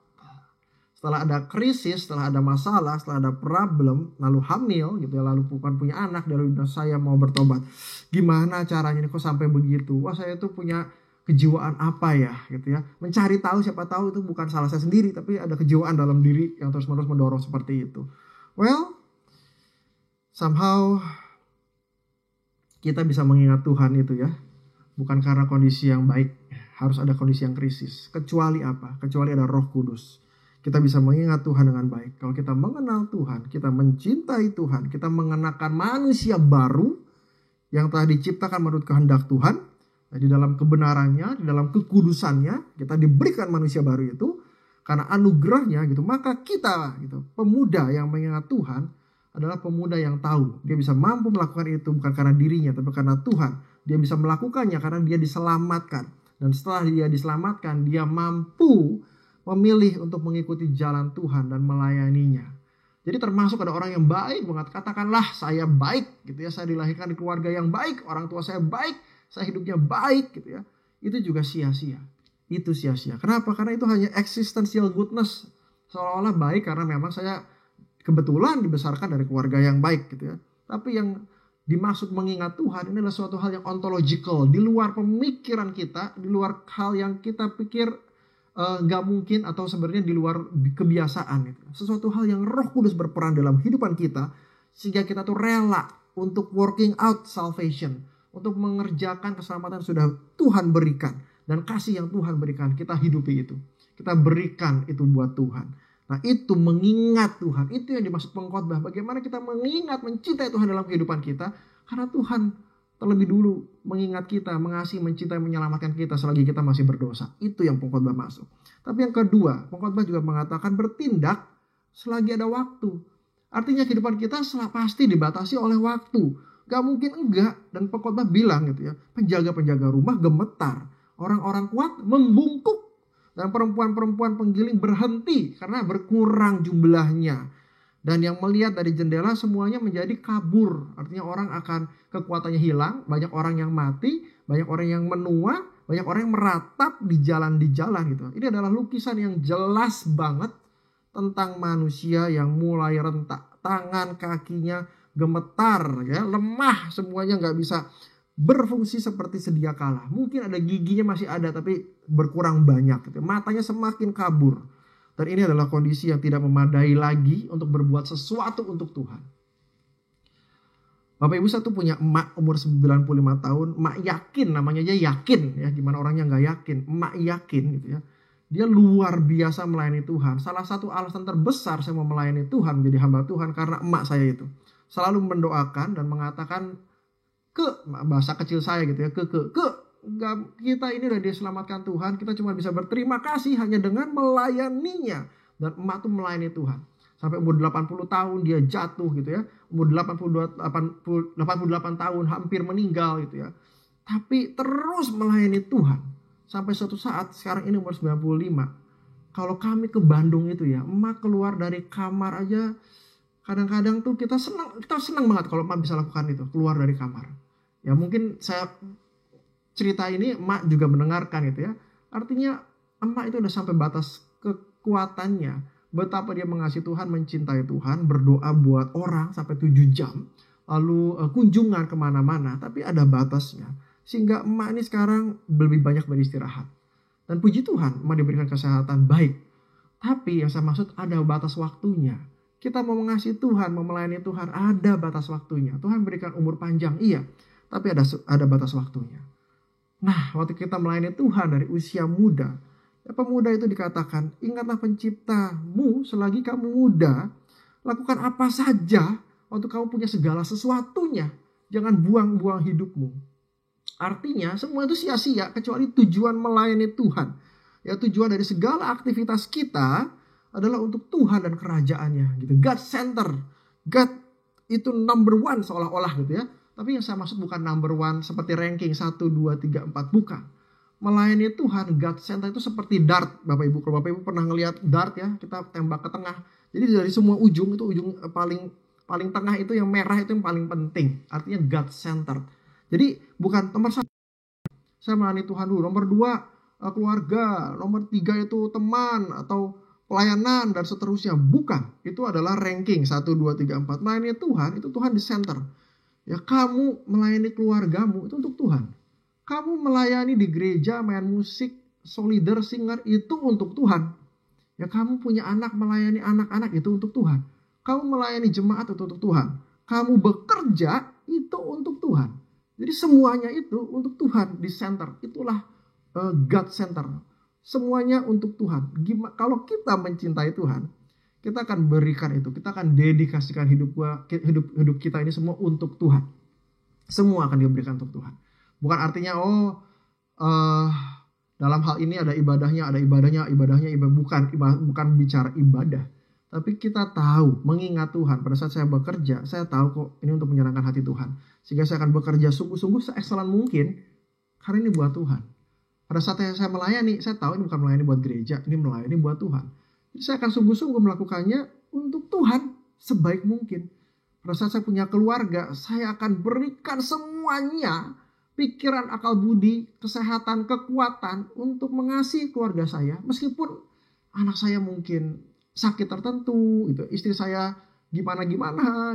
Setelah ada krisis, setelah ada masalah, setelah ada problem, lalu hamil gitu ya, lalu bukan punya anak, lalu saya mau bertobat. Gimana caranya nih kok sampai begitu? Wah, saya tuh punya kejiwaan apa ya gitu ya. Mencari tahu, siapa tahu itu bukan salah saya sendiri, tapi ada kejiwaan dalam diri yang terus-menerus mendorong seperti itu. Well, somehow kita bisa mengingat Tuhan itu ya. bukan karena kondisi yang baik, harus ada kondisi yang krisis. Kecuali apa? Kecuali ada Roh Kudus. Kita bisa mengingat Tuhan dengan baik. Kalau kita mengenal Tuhan, kita mencintai Tuhan, kita mengenakan manusia baru yang telah diciptakan menurut kehendak Tuhan. Di dalam kebenarannya, di dalam kekudusannya, kita diberikan manusia baru itu karena anugerahnya gitu. Maka kita gitu, pemuda yang mengingat Tuhan adalah pemuda yang tahu. Dia bisa mampu melakukan itu bukan karena dirinya, tapi karena Tuhan. Dia bisa melakukannya karena dia diselamatkan. Dan setelah dia diselamatkan, dia mampu memilih untuk mengikuti jalan Tuhan dan melayaninya. Jadi termasuk ada orang yang baik, katakanlah saya baik gitu ya, saya dilahirkan di keluarga yang baik, orang tua saya baik, saya hidupnya baik gitu ya. Itu juga sia-sia. Itu sia-sia. Kenapa? Karena itu hanya existential goodness. Seolah-olah baik karena memang saya kebetulan dibesarkan dari keluarga yang baik gitu ya. Tapi yang dimaksud mengingat Tuhan ini adalah suatu hal yang ontological, di luar pemikiran kita, di luar hal yang kita pikir gak mungkin atau sebenarnya di luar kebiasaan itu. Sesuatu hal yang Roh Kudus berperan dalam kehidupan kita sehingga kita tuh rela untuk working out salvation, untuk mengerjakan keselamatan yang sudah Tuhan berikan dan kasih yang Tuhan berikan, kita hidupi itu. Kita berikan itu buat Tuhan. Nah, itu mengingat Tuhan. Itu yang dimaksud pengkhotbah. Bagaimana kita mengingat, mencintai Tuhan dalam kehidupan kita karena Tuhan terlebih dulu mengingat kita, mengasihi, mencintai, menyelamatkan kita selagi kita masih berdosa. Itu yang pengkhotbah masuk. Tapi yang kedua, pengkhotbah juga mengatakan bertindak selagi ada waktu. Artinya kehidupan kita pasti dibatasi oleh waktu. Gak mungkin enggak. Dan pengkhotbah bilang gitu ya, penjaga-penjaga rumah gemetar. Orang-orang kuat membungkuk. Dan perempuan-perempuan penggiling berhenti karena berkurang jumlahnya. Dan yang melihat dari jendela semuanya menjadi kabur. Artinya orang akan kekuatannya hilang. Banyak orang yang mati. Banyak orang yang menua. Banyak orang yang meratap di jalan gitu. Ini adalah lukisan yang jelas banget tentang manusia yang mulai rentak. Tangan kakinya gemetar. Ya, lemah semuanya gak bisa berfungsi seperti sedia kala. Mungkin ada giginya masih ada tapi berkurang banyak. Gitu. Matanya semakin kabur. Dan ini adalah kondisi yang tidak memadai lagi untuk berbuat sesuatu untuk Tuhan. Bapak Ibu, saya tuh punya emak umur 95 tahun. Emak yakin, namanya aja yakin. Ya, gimana orangnya gak yakin. Emak yakin gitu ya. Dia luar biasa melayani Tuhan. Salah satu alasan terbesar saya mau melayani Tuhan, menjadi hamba Tuhan, karena emak saya itu selalu mendoakan dan mengatakan bahasa kecil saya gitu ya, kita ini udah diselamatkan Tuhan, kita cuma bisa berterima kasih hanya dengan melayaninya. Dan emak tuh melayani Tuhan sampai umur 80 tahun dia jatuh gitu ya, umur 88 tahun hampir meninggal gitu ya, tapi terus melayani Tuhan sampai suatu saat sekarang ini umur 95. Kalau kami ke Bandung itu ya, emak keluar dari kamar aja kadang-kadang tuh kita senang banget kalau emak bisa lakukan itu, keluar dari kamar. Ya mungkin saya cerita ini emak juga mendengarkan itu ya. Artinya emak itu udah sampai batas kekuatannya. Betapa dia mengasihi Tuhan, mencintai Tuhan, berdoa buat orang sampai 7 jam. Lalu kunjungan kemana-mana. Tapi ada batasnya. Sehingga emak ini sekarang lebih banyak beristirahat. Dan puji Tuhan emak diberikan kesehatan baik. Tapi yang saya maksud ada batas waktunya. Kita mau mengasihi Tuhan, mau melayani Tuhan, ada batas waktunya. Tuhan berikan umur panjang, iya. Tapi ada batas waktunya. Nah, waktu kita melayani Tuhan dari usia muda, pemuda itu dikatakan, ingatlah penciptamu selagi kamu muda, lakukan apa saja waktu kamu punya segala sesuatunya. Jangan buang-buang hidupmu. Artinya semua itu sia-sia kecuali tujuan melayani Tuhan. Ya, tujuan dari segala aktivitas kita adalah untuk Tuhan dan kerajaannya. Gitu. God center. God itu number one seolah-olah gitu ya. Tapi yang saya maksud bukan number one seperti ranking 1, 2, 3, 4. Bukan. Melayani Tuhan, God center itu seperti dart. Bapak Ibu, kalau Bapak Ibu pernah ngelihat dart ya, kita tembak ke tengah. Jadi dari semua ujung, itu ujung paling tengah itu yang merah itu yang paling penting. Artinya God center. Jadi bukan nomor 1. Saya melayani Tuhan dulu. Nomor 2, keluarga. Nomor 3 itu teman atau pelayanan dan seterusnya. Bukan. Itu adalah ranking 1, 2, 3, 4. Melayani Tuhan, itu Tuhan di center. Ya, kamu melayani keluargamu itu untuk Tuhan. Kamu melayani di gereja, main musik, solider, singer itu untuk Tuhan. Ya, kamu punya anak, melayani anak-anak itu untuk Tuhan. Kamu melayani jemaat itu untuk Tuhan. Kamu bekerja itu untuk Tuhan. Jadi semuanya itu untuk Tuhan di center. Itulah God center. Semuanya untuk Tuhan. Kalau kita mencintai Tuhan, kita akan berikan itu. Kita akan dedikasikan hidup kita ini semua untuk Tuhan. Semua akan diberikan untuk Tuhan. Bukan artinya dalam hal ini ada ibadahnya. Bukan bicara ibadah. Tapi kita tahu, mengingat Tuhan. Pada saat saya bekerja, saya tahu kok ini untuk menyenangkan hati Tuhan. Sehingga saya akan bekerja sungguh-sungguh se-excellent mungkin. Karena ini buat Tuhan. Pada saat saya melayani, saya tahu ini bukan melayani buat gereja. Ini melayani buat Tuhan. Jadi saya akan sungguh-sungguh melakukannya untuk Tuhan sebaik mungkin. Pada saat saya punya keluarga, saya akan berikan semuanya. Pikiran, akal budi, kesehatan, kekuatan untuk mengasihi keluarga saya. Meskipun anak saya mungkin sakit tertentu, gitu. Istri saya gimana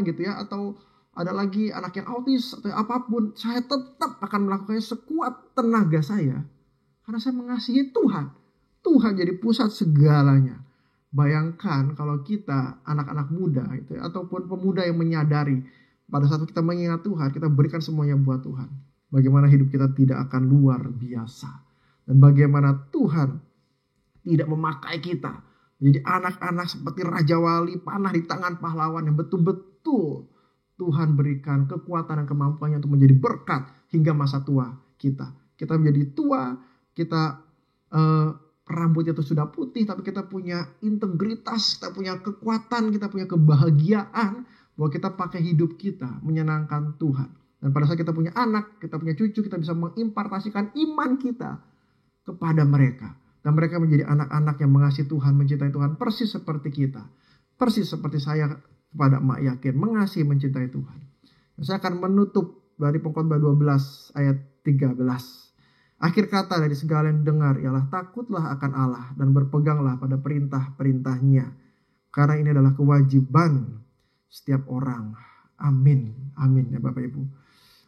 gitu ya, atau ada lagi anak yang autis atau apapun, saya tetap akan melakukannya sekuat tenaga saya, karena saya mengasihi Tuhan. Tuhan jadi pusat segalanya. Bayangkan kalau kita anak-anak muda gitu ya, ataupun pemuda yang menyadari pada saat kita mengingat Tuhan, kita berikan semuanya buat Tuhan. Bagaimana hidup kita tidak akan luar biasa, dan bagaimana Tuhan tidak memakai kita jadi anak-anak seperti Raja Wali, panah di tangan pahlawan yang betul-betul Tuhan berikan kekuatan dan kemampuannya untuk menjadi berkat hingga masa tua kita. Kita menjadi tua, kita rambutnya itu sudah putih, tapi kita punya integritas, kita punya kekuatan, kita punya kebahagiaan bahwa kita pakai hidup kita menyenangkan Tuhan. Dan pada saat kita punya anak, kita punya cucu, kita bisa mengimpartasikan iman kita kepada mereka. Dan mereka menjadi anak-anak yang mengasihi Tuhan, mencintai Tuhan. Persis seperti kita. Persis seperti saya kepada Mak Yakin. Mengasihi, mencintai Tuhan. Saya akan menutup dari Pengkhotbah 12 ayat 13. Akhir kata dari segala yang dengar ialah takutlah akan Allah dan berpeganglah pada perintah-perintahnya. Karena ini adalah kewajiban setiap orang. Amin. Amin ya Bapak Ibu.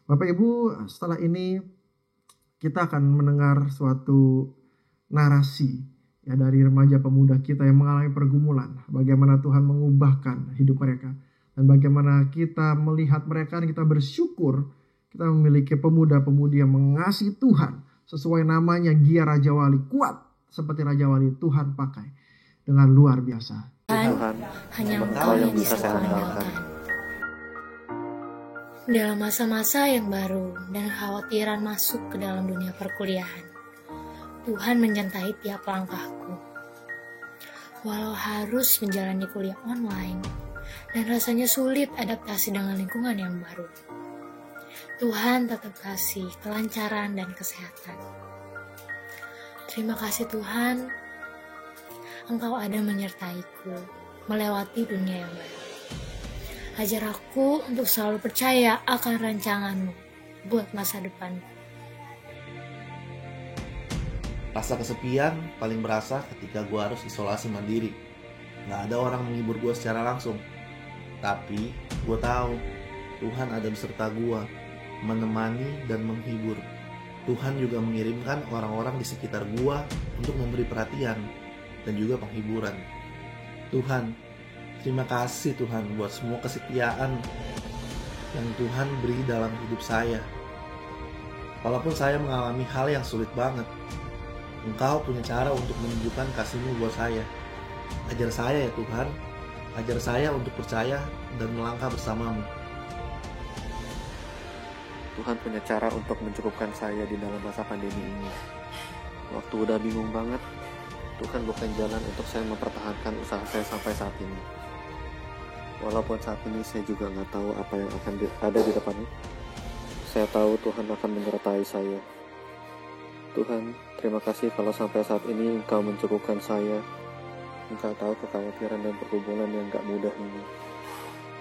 Bapak Ibu, setelah ini kita akan mendengar suatu narasi ya dari remaja pemuda kita yang mengalami pergumulan, bagaimana Tuhan mengubahkan hidup mereka, dan bagaimana kita melihat mereka dan kita bersyukur kita memiliki pemuda-pemudi yang mengasihi Tuhan sesuai namanya, Gia Raja Wali, kuat seperti Raja Wali. Tuhan pakai dengan luar biasa. Tuhan, hanya Engkau yang bisa saya andalkan. Dalam masa-masa yang baru dan kekhawatiran masuk ke dalam dunia perkuliahan, Tuhan mencintai tiap langkahku. Walau harus menjalani kuliah online dan rasanya sulit adaptasi dengan lingkungan yang baru, Tuhan tetap kasih kelancaran dan kesehatan. Terima kasih Tuhan, Engkau ada menyertaiku melewati dunia yang baru. Ajar aku untuk selalu percaya akan rancangan-Mu buat masa depanku. Rasa kesepian paling berasa ketika gue harus isolasi mandiri. Gak ada orang menghibur gue secara langsung. Tapi gue tahu Tuhan ada beserta gue, menemani dan menghibur. Tuhan juga mengirimkan orang-orang di sekitar gue untuk memberi perhatian dan juga penghiburan. Tuhan, terima kasih Tuhan buat semua kesetiaan yang Tuhan beri dalam hidup saya. Walaupun saya mengalami hal yang sulit banget, Engkau punya cara untuk menunjukkan kasih-Mu buat saya. Ajar saya ya Tuhan, ajar saya untuk percaya dan melangkah bersama-Mu. Tuhan punya cara untuk mencukupkan saya di dalam masa pandemi ini. Waktu udah bingung banget, Tuhan bukan jalan untuk saya mempertahankan usaha saya sampai saat ini. Walaupun saat ini saya juga nggak tahu apa yang akan ada di depannya, saya tahu Tuhan akan menyertai saya. Tuhan, terima kasih kalau sampai saat ini Engkau mencukupkan saya. Engkau tahu kekhawatiran dan pergumulan yang gak mudah ini.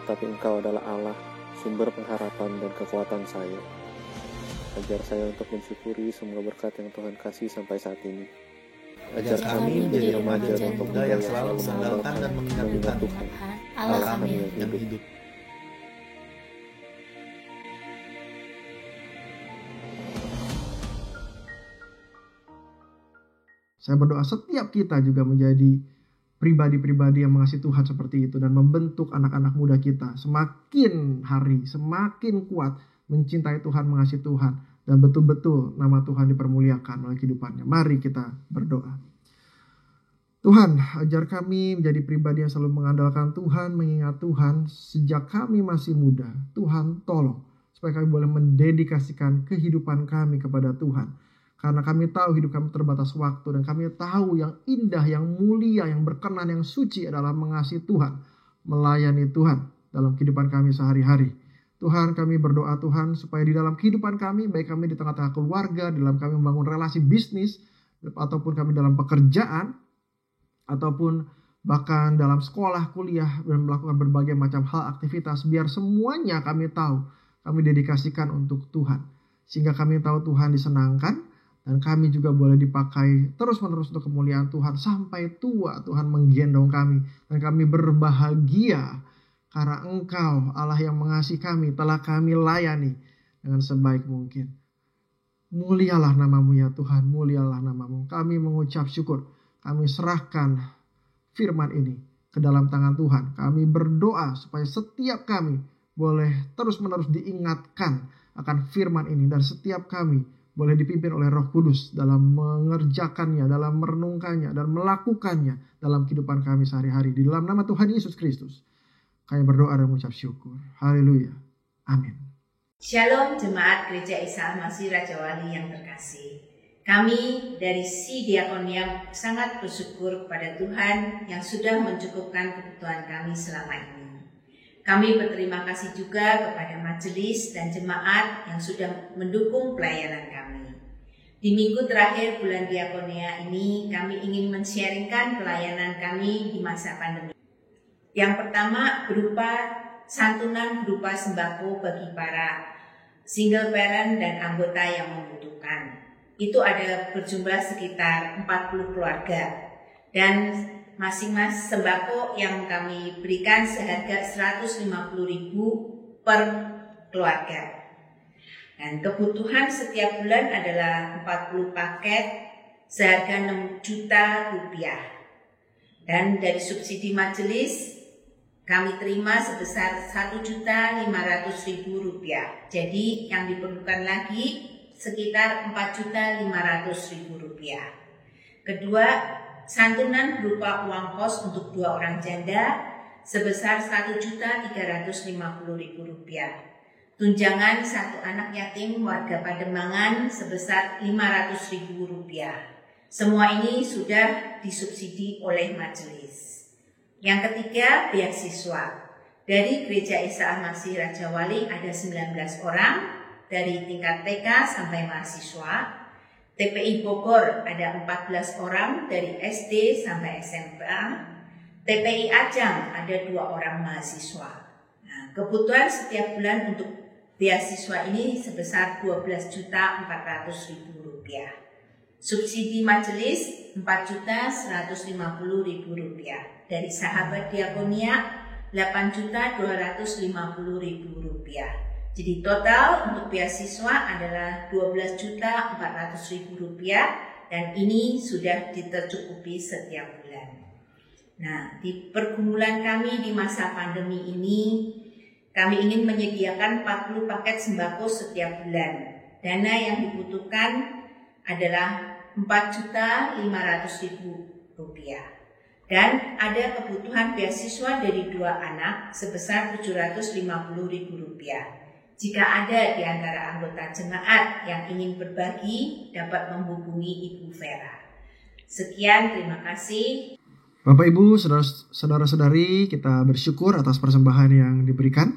Tapi Engkau adalah Allah, sumber pengharapan dan kekuatan saya. Ajar saya untuk mensyukuri semua berkat yang Tuhan kasih sampai saat ini. Ajar kami menjadi remaja dan pemuda yang selalu mengandalkan dan mengingat Tuhan, Allah kami yang hidup. Saya berdoa setiap kita juga menjadi pribadi-pribadi yang mengasihi Tuhan seperti itu dan membentuk anak-anak muda kita semakin hari semakin kuat mencintai Tuhan, mengasihi Tuhan, dan betul-betul nama Tuhan dipermuliakan melalui kehidupannya. Mari kita berdoa. Tuhan, ajar kami menjadi pribadi yang selalu mengandalkan Tuhan, mengingat Tuhan sejak kami masih muda. Tuhan, tolong supaya kami boleh mendedikasikan kehidupan kami kepada Tuhan. Karena kami tahu hidup kami terbatas waktu, dan kami tahu yang indah, yang mulia, yang berkenan, yang suci adalah mengasihi Tuhan, melayani Tuhan dalam kehidupan kami sehari-hari. Tuhan, kami berdoa Tuhan supaya di dalam kehidupan kami, baik kami di tengah-tengah keluarga, dalam kami membangun relasi bisnis, ataupun kami dalam pekerjaan, ataupun bahkan dalam sekolah, kuliah, dan melakukan berbagai macam hal aktivitas, biar semuanya kami tahu, kami dedikasikan untuk Tuhan. Sehingga kami tahu Tuhan disenangkan, dan kami juga boleh dipakai terus-menerus untuk kemuliaan Tuhan sampai tua. Tuhan menggendong kami, dan kami berbahagia karena Engkau Allah yang mengasihi kami telah kami layani dengan sebaik mungkin. Mulialah nama-Mu ya Tuhan, mulialah nama-Mu. Kami mengucap syukur, kami serahkan firman ini ke dalam tangan Tuhan. Kami berdoa supaya setiap kami boleh terus-menerus diingatkan akan firman ini, dan setiap kami boleh dipimpin oleh Roh Kudus dalam mengerjakannya, dalam merenungkannya, dan melakukannya dalam kehidupan kami sehari-hari. Di dalam nama Tuhan Yesus Kristus, kami berdoa dan mengucap syukur. Haleluya. Amin. Shalom Jemaat Gereja Isa Al-Masih Raja Wali yang terkasih. Kami dari Si Diakonia sangat bersyukur kepada Tuhan yang sudah mencukupkan kebutuhan kami selama ini. Kami berterima kasih juga kepada majelis dan jemaat yang sudah mendukung pelayanan kami. Di minggu terakhir bulan Diakonia ini, kami ingin men-sharingkan pelayanan kami di masa pandemi. Yang pertama berupa santunan berupa sembako bagi para single parent dan anggota yang membutuhkan. Itu ada berjumlah sekitar 40 keluarga, dan masing-masing sembako yang kami berikan seharga 150.000 per keluarga. Dan kebutuhan setiap bulan adalah 40 paket seharga 6 juta rupiah. Dan dari subsidi majelis kami terima sebesar 1.500.000 rupiah. Jadi yang diperlukan lagi sekitar 4.500.000 rupiah. Kedua, santunan berupa uang kos untuk 2 orang janda sebesar 1.350.000 rupiah. Tunjangan 1 anak yatim warga Pademangan sebesar 500.000 rupiah. Semua ini sudah disubsidi oleh majelis. Yang ketiga, beasiswa. Dari Gereja Isa Al-Masih Raja Wali ada 19 orang dari tingkat TK sampai mahasiswa. TPI Bogor ada 14 orang dari SD sampai SMP. TPI Ajang ada 2 orang mahasiswa. Nah, kebutuhan setiap bulan untuk beasiswa ini sebesar 12.400.000 rupiah. Subsidi majelis 4.150.000 rupiah. Dari sahabat diakonia 8.250.000 rupiah. Jadi total untuk beasiswa adalah 12.400.000 rupiah, dan ini sudah tercukupi setiap bulan. Nah, di pergumulan kami di masa pandemi ini, kami ingin menyediakan 40 paket sembako setiap bulan. Dana yang dibutuhkan adalah 4.500.000 rupiah. Dan ada kebutuhan beasiswa dari 2 anak sebesar 750.000 rupiah. Jika ada di antara anggota jemaat yang ingin berbagi, dapat menghubungi Ibu Vera. Sekian, terima kasih. Bapak Ibu, saudara-saudari, kita bersyukur atas persembahan yang diberikan.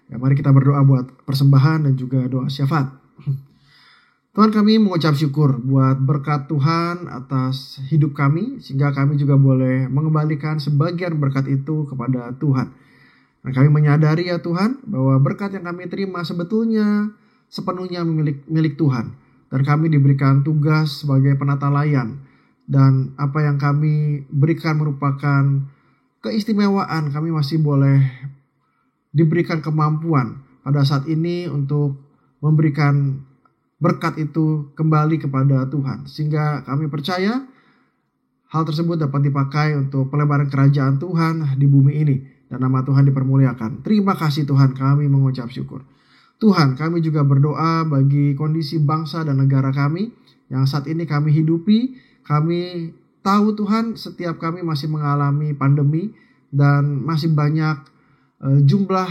Ya, mari kita berdoa buat persembahan dan juga doa syafaat. Tuhan, kami mengucap syukur buat berkat Tuhan atas hidup kami, sehingga kami juga boleh mengembalikan sebagian berkat itu kepada Tuhan. Dan kami menyadari ya Tuhan, bahwa berkat yang kami terima sebetulnya sepenuhnya milik Tuhan. Dan kami diberikan tugas sebagai penata layan. Dan apa yang kami berikan merupakan keistimewaan. Kami masih boleh diberikan kemampuan pada saat ini untuk memberikan berkat itu kembali kepada Tuhan. Sehingga kami percaya hal tersebut dapat dipakai untuk pelebaran kerajaan Tuhan di bumi ini. Dan nama Tuhan dipermuliakan. Terima kasih Tuhan, kami mengucap syukur. Tuhan, kami juga berdoa bagi kondisi bangsa dan negara kami yang saat ini kami hidupi. Kami tahu Tuhan, setiap kami masih mengalami pandemi dan masih banyak jumlah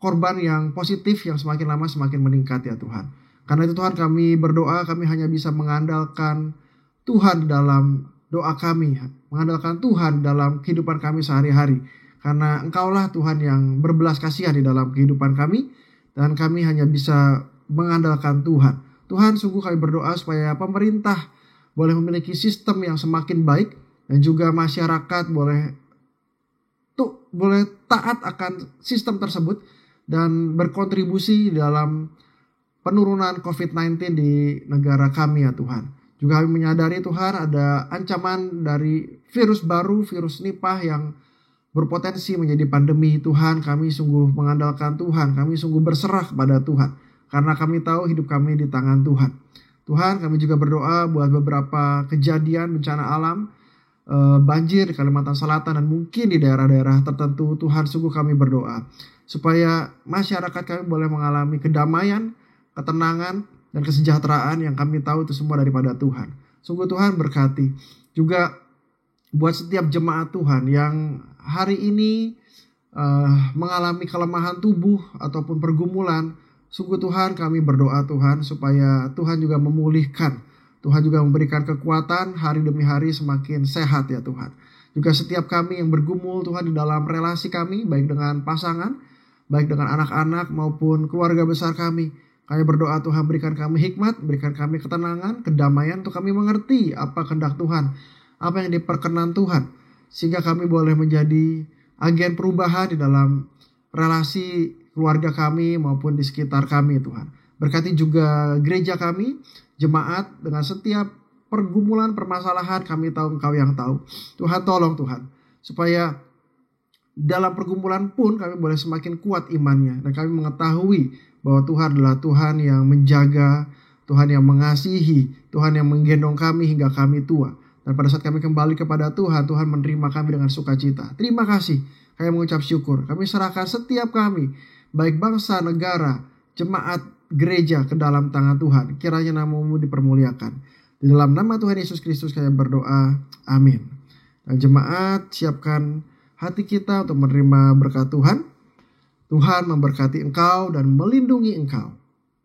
korban yang positif yang semakin lama semakin meningkat ya Tuhan. Karena itu Tuhan, kami berdoa, kami hanya bisa mengandalkan Tuhan dalam doa kami, mengandalkan Tuhan dalam kehidupan kami sehari-hari. Karena Engkaulah Tuhan yang berbelas kasihan di dalam kehidupan kami, dan kami hanya bisa mengandalkan Tuhan. Tuhan, sungguh kami berdoa supaya pemerintah boleh memiliki sistem yang semakin baik, dan juga masyarakat boleh taat akan sistem tersebut dan berkontribusi dalam penurunan COVID-19 di negara kami ya Tuhan. Juga kami menyadari Tuhan ada ancaman dari virus baru, virus Nipah yang berpotensi menjadi pandemi. Tuhan, kami sungguh mengandalkan Tuhan, kami sungguh berserah kepada Tuhan, karena kami tahu hidup kami di tangan Tuhan. Tuhan, kami juga berdoa buat beberapa kejadian bencana alam, banjir di Kalimantan Selatan dan mungkin di daerah-daerah tertentu. Tuhan, sungguh kami berdoa supaya masyarakat kami boleh mengalami kedamaian, ketenangan, dan kesejahteraan yang kami tahu itu semua daripada Tuhan. Sungguh Tuhan berkati juga buat setiap jemaat Tuhan yang hari ini mengalami kelemahan tubuh ataupun pergumulan. Sungguh Tuhan, kami berdoa Tuhan supaya Tuhan juga memulihkan. Tuhan juga memberikan kekuatan hari demi hari semakin sehat ya Tuhan. Juga setiap kami yang bergumul Tuhan di dalam relasi kami, baik dengan pasangan, baik dengan anak-anak maupun keluarga besar kami. Kami berdoa Tuhan berikan kami hikmat, berikan kami ketenangan, kedamaian untuk kami mengerti apa kehendak Tuhan, apa yang diperkenan Tuhan. Sehingga kami boleh menjadi agen perubahan di dalam relasi keluarga kami maupun di sekitar kami Tuhan. Berkati juga gereja kami, jemaat dengan setiap pergumulan, permasalahan, kami tahu Engkau yang tahu. Tuhan tolong Tuhan, supaya dalam pergumulan pun kami boleh semakin kuat imannya. Dan kami mengetahui bahwa Tuhan adalah Tuhan yang menjaga, Tuhan yang mengasihi, Tuhan yang menggendong kami hingga kami tua. Dan pada saat kami kembali kepada Tuhan, Tuhan menerima kami dengan sukacita. Terima kasih, kami mengucap syukur. Kami serahkan setiap kami, baik bangsa, negara, jemaat, gereja ke dalam tangan Tuhan. Kiranya nama-Mu dipermuliakan. Di dalam nama Tuhan Yesus Kristus kami berdoa. Amin. Dan jemaat, siapkan hati kita untuk menerima berkat Tuhan. Tuhan memberkati engkau dan melindungi engkau.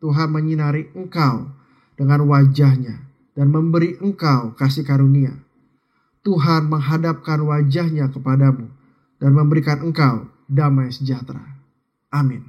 Tuhan menyinari engkau dengan wajah-Nya dan memberi engkau kasih karunia. Tuhan menghadapkan wajah-Nya kepadamu dan memberikan engkau damai sejahtera. Amin.